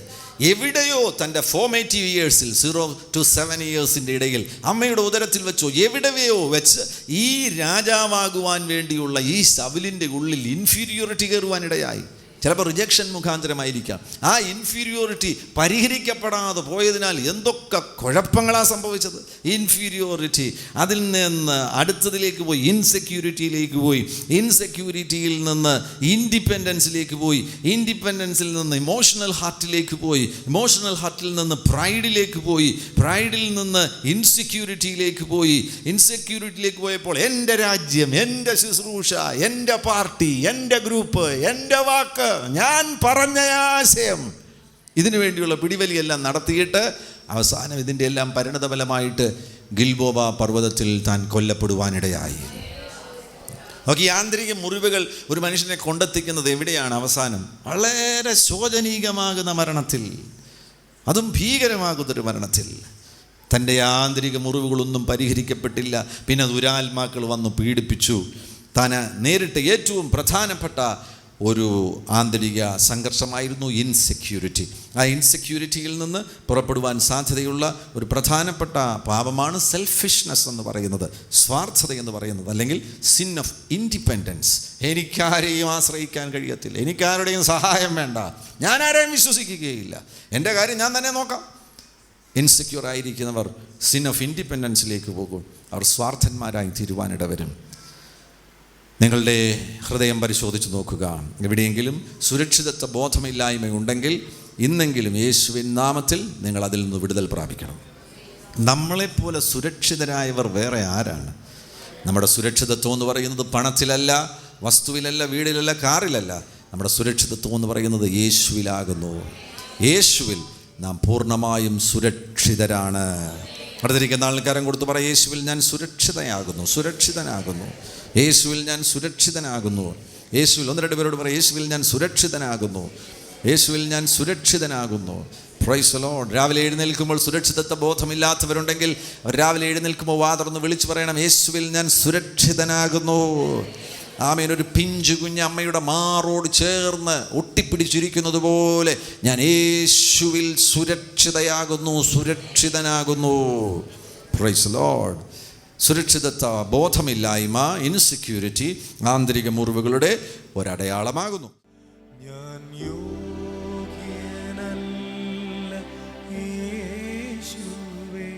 എവിടെയോ തൻ്റെ ഫോർമേറ്റീവ് ഇയേഴ്സിൽ 0 to 7 ഇയേഴ്സിൻ്റെ ഇടയിൽ അമ്മയുടെ ഉദരത്തിൽ വെച്ചോ എവിടെയോ വെച്ച് ഈ രാജാവാകുവാൻ വേണ്ടിയുള്ള ഈ ശൗലിൻ്റെ ഉള്ളിൽ ഇൻഫീരിയോറിറ്റി കയറുവാനിടയായി. ചിലപ്പോൾ റിജക്ഷൻ മുഖാന്തരമായിരിക്കാം. ആ ഇൻഫീരിയോറിറ്റി പരിഹരിക്കപ്പെടാതെ പോയതിനാൽ എന്തൊക്കെ കുഴപ്പങ്ങളാണ് സംഭവിച്ചത്. ഇൻഫീരിയോറിറ്റി അതിൽ നിന്ന് അടുത്തതിലേക്ക് പോയി, ഇൻസെക്യൂരിറ്റിയിലേക്ക് പോയി, ഇൻസെക്യൂരിറ്റിയിൽ നിന്ന് ഇൻഡിപെൻഡൻസിലേക്ക് പോയി, ഇൻഡിപെൻഡൻസിൽ നിന്ന് ഇമോഷണൽ ഹാർട്ടിലേക്ക് പോയി, ഇമോഷണൽ ഹാർട്ടിൽ നിന്ന് പ്രൈഡിലേക്ക് പോയി, പ്രൈഡിൽ നിന്ന് ഇൻസെക്യൂരിറ്റിയിലേക്ക് പോയി, ഇൻസെക്യൂരിറ്റിയിലേക്ക് പോയപ്പോൾ എൻ്റെ രാജ്യം, എൻ്റെ ശുശ്രൂഷ, എൻ്റെ പാർട്ടി, എൻ്റെ ഗ്രൂപ്പ്, എൻ്റെ വാക്ക്, ഞാൻ പറഞ്ഞ ആശയം, ഇതിനു വേണ്ടിയുള്ള പിടിവലിയെല്ലാം നടത്തിയിട്ട് അവസാനം ഇതിൻ്റെ എല്ലാം പരിണതഫലമായിട്ട് ഗിൽബോവ പർവ്വതത്തിൽ താൻ കൊല്ലപ്പെടുവാനിടയായി. നോക്കി, ആന്തരിക മുറിവുകൾ ഒരു മനുഷ്യനെ കൊണ്ടെത്തിക്കുന്നത് എവിടെയാണ്? അവസാനം വളരെ ശോചനീയമാകുന്ന മരണത്തിൽ, അതും ഭീകരമാകുന്നൊരു മരണത്തിൽ. തൻ്റെ ആന്തരിക മുറിവുകളൊന്നും പരിഹരിക്കപ്പെട്ടില്ല. പിന്നെ ദുരാത്മാക്കൾ വന്നു പീഡിപ്പിച്ചു. താൻ നേരിട്ട് ഏറ്റവും പ്രധാനപ്പെട്ട ഒരു ആന്തരിക സംഘർഷമായിരുന്നു ഇൻസെക്യൂരിറ്റി. ആ ഇൻസെക്യൂരിറ്റിയിൽ നിന്ന് പുറപ്പെടുവാൻ സാധ്യതയുള്ള ഒരു പ്രധാനപ്പെട്ട പാപമാണ് സെൽഫിഷ്നെസ് എന്ന് പറയുന്നത്, സ്വാർത്ഥത എന്ന് പറയുന്നത്, അല്ലെങ്കിൽ സിൻ ഓഫ് ഇൻഡിപെൻഡൻസ്. എനിക്കാരെയും ആശ്രയിക്കാൻ കഴിയത്തില്ല, എനിക്കാരുടെയും സഹായം വേണ്ട, ഞാൻ ആരെയും വിശ്വസിക്കുകയില്ല, എൻ്റെ കാര്യം ഞാൻ തന്നെ നോക്കാം. ഇൻസെക്യൂർ ആയിരിക്കുന്നവർ സിൻ ഓഫ് ഇൻഡിപെൻഡൻസിലേക്ക് പോകും. അവർ സ്വാർത്ഥന്മാരായി തീരുവാനിട വരും. നിങ്ങളുടെ ഹൃദയം പരിശോധിച്ച് നോക്കുക. എവിടെയെങ്കിലും സുരക്ഷിതത്വ ബോധമില്ലായ്മയുണ്ടെങ്കിൽ ഇന്നെങ്കിലും യേശുവിൻ നാമത്തിൽ നിങ്ങൾ അതിൽ നിന്ന് വിടുതൽ പ്രാപിക്കണം. നമ്മളെപ്പോലെ സുരക്ഷിതരായവർ വേറെ ആരാണ്? നമ്മുടെ സുരക്ഷിതത്വം എന്ന് പറയുന്നത് പണത്തിലല്ല, വസ്തുവിലല്ല, വീടിലല്ല, കാറിലല്ല. നമ്മുടെ സുരക്ഷിതത്വം എന്ന് പറയുന്നത് യേശുവിലാകുന്നു. യേശുവിൽ നാം പൂർണ്ണമായും സുരക്ഷിതരാണ്. അടുത്തിരിക്കുന്ന ആൾക്കാരം കൊടുത്ത് പറയാം, യേശുവിൽ ഞാൻ സുരക്ഷിതനാകുന്നു. യേശുവിൽ ഞാൻ സുരക്ഷിതനാകുന്നു. യേശുവിൽ, ഒന്ന് രണ്ട് പേരോട് പറയാം, യേശുവിൽ ഞാൻ സുരക്ഷിതനാകുന്നു. Praise the Lord. രാവിലെ എഴുന്നേൽക്കുമ്പോൾ സുരക്ഷിതത്വ ബോധമില്ലാത്തവരുണ്ടെങ്കിൽ രാവിലെ എഴുന്നേൽക്കുമ്പോൾ വാ തുറന്ന് വിളിച്ചു പറയണം, യേശുവിൽ ഞാൻ സുരക്ഷിതനാകുന്നു. ആമേൻ. ഒരു പിഞ്ചു കുഞ്ഞ് അമ്മയുടെ മാറോട് ചേർന്ന് ഒട്ടിപ്പിടിച്ചിരിക്കുന്നത് പോലെ ഞാൻ യേശുവിൽ സുരക്ഷിതനാകുന്നു. Praise the Lord. സുരക്ഷിതത്വ ബോധമില്ലായ്മ, ഇൻസെക്യൂരിറ്റി ആന്തരിക മുറിവുകളുടെ ഒരടയാളമാകുന്നു. ഞാൻ യോഗ്യനല്ല യേശുവേ,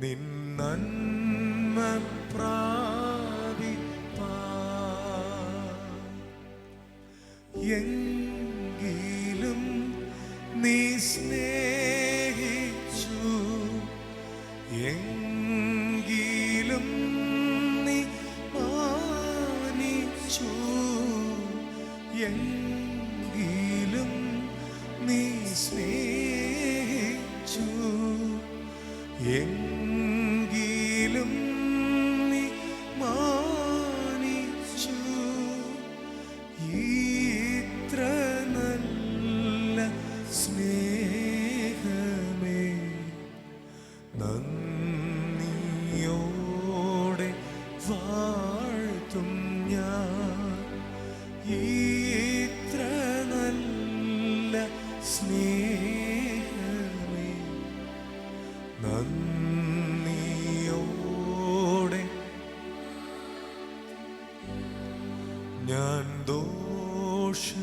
നിൻ നന്മ എങ്കിലും നീ സ്നേഹിച്ചു, എങ്കിലും നീ മാനിച്ചു, എങ്കിലും നീ സ്നേഹിച്ചു, എങ്കിലും നീ മാനിച്ചു. ഇത്ര നല്ല സ്നേഹമേ, നന്ദിയോടെ വാഴ്ത്തും ഞാൻ. ഇത്ര നല്ല സ്നേഹമേ, നന്ദിയോടെ ഞാൻ ദോഷമായി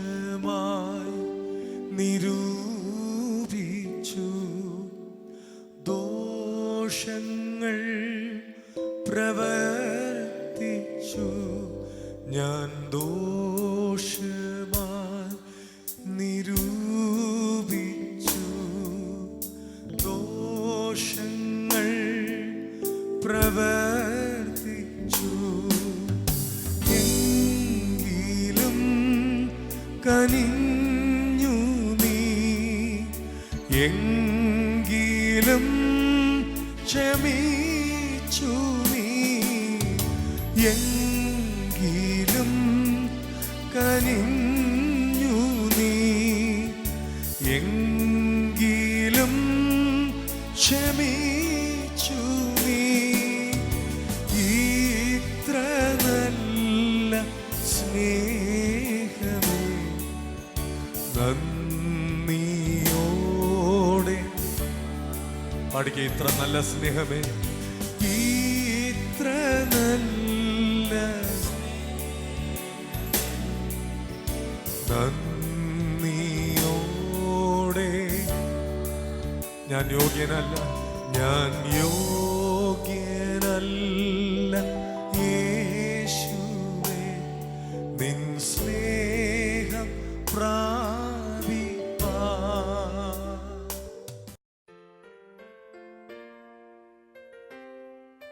നിരൂപിച്ചു, ദോഷങ്ങൾ പ്രവർത്തിച്ചു. ഞാൻ ദോഷമായി നിരൂപിച്ചു, ദോഷങ്ങൾ പ്രവർത്തിച്ചു. എങ്കിലും കനിഞ്ഞു നീ, എങ്കിലും ക്ഷമിച്ചു നീ, എങ്കിലും കനിഞ്ഞു നീ, എങ്കിലും ക്ഷമിച്ചു നീ. ഇത്ര നല്ല സ്നേഹമേ, നന്ദിയോടെ പാടിക്ക. ഇത്ര നല്ല സ്നേഹമേ, ഇത്ര നല്ല നന്ദിയോടെ. ഞാൻ യോഗ്യനല്ല യേശുവേ, നിൻ സ്നേഹം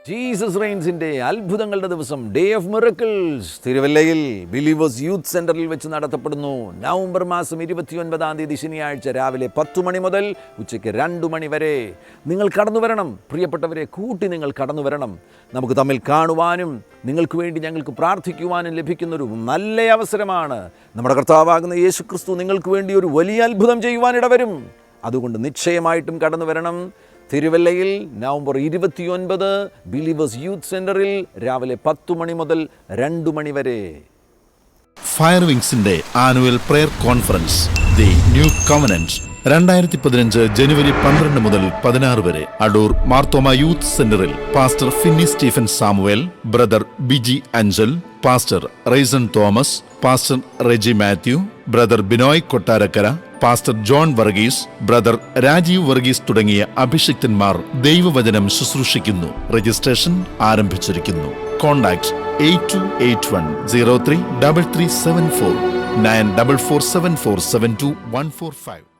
ജീസസ് റെയിൻസിൻ്റെ അത്ഭുതങ്ങളുടെ ദിവസം, ഡേ ഓഫ് മിറക്കിൾസ്, തിരുവല്ലയിൽ ബിലീവേഴ്സ് യൂത്ത് സെൻ്ററിൽ വെച്ച് നടത്തപ്പെടുന്നു. നവംബർ മാസം 29 ശനിയാഴ്ച രാവിലെ 10 മണി മുതൽ ഉച്ചയ്ക്ക് 2 മണി വരെ. നിങ്ങൾ കടന്നു വരണം. പ്രിയപ്പെട്ടവരെ കൂട്ടി നിങ്ങൾ കടന്നു വരണം. നമുക്ക് തമ്മിൽ കാണുവാനും നിങ്ങൾക്ക് വേണ്ടി ഞങ്ങൾക്ക് പ്രാർത്ഥിക്കുവാനും ലഭിക്കുന്നൊരു നല്ല അവസരമാണ്. നമ്മുടെ കർത്താവാകുന്ന യേശു ക്രിസ്തു നിങ്ങൾക്ക് വേണ്ടി ഒരു വലിയ അത്ഭുതം ചെയ്യുവാനിടവരും. അതുകൊണ്ട് നിശ്ചയമായിട്ടും കടന്നു വരണം. തിരുവല്ലയിൽ നവംബർ 29 ബിലീവേഴ്സ് യൂത്ത് സെൻ്ററിൽ രാവിലെ 10 മണി മുതൽ 2 മണി വരെ. ഫയർ വിങ്സിന്റെ annual prayer conference the new covenant 2015 ജനുവരി 12 മുതൽ 16 വരെ അടൂർ മാർത്തോമ യൂത്ത് സെന്ററിൽ pastor Finny Stephen Samuel, brother Biji Anchal, pastor Raison Thomas, pastor Reji Mathew, brother Binoy Kottarakkara, pastor John Varghese, brother Rajeev Varghese തുടങ്ങിയ അഭിഷിക്തന്മാർ ദൈവവചനം ശുശ്രൂഷിക്കുന്നു. രജിസ്ട്രേഷൻ ആരംഭിച്ചിരിക്കുന്നു. കോൺടാക്ട് 8281033374 9447472145.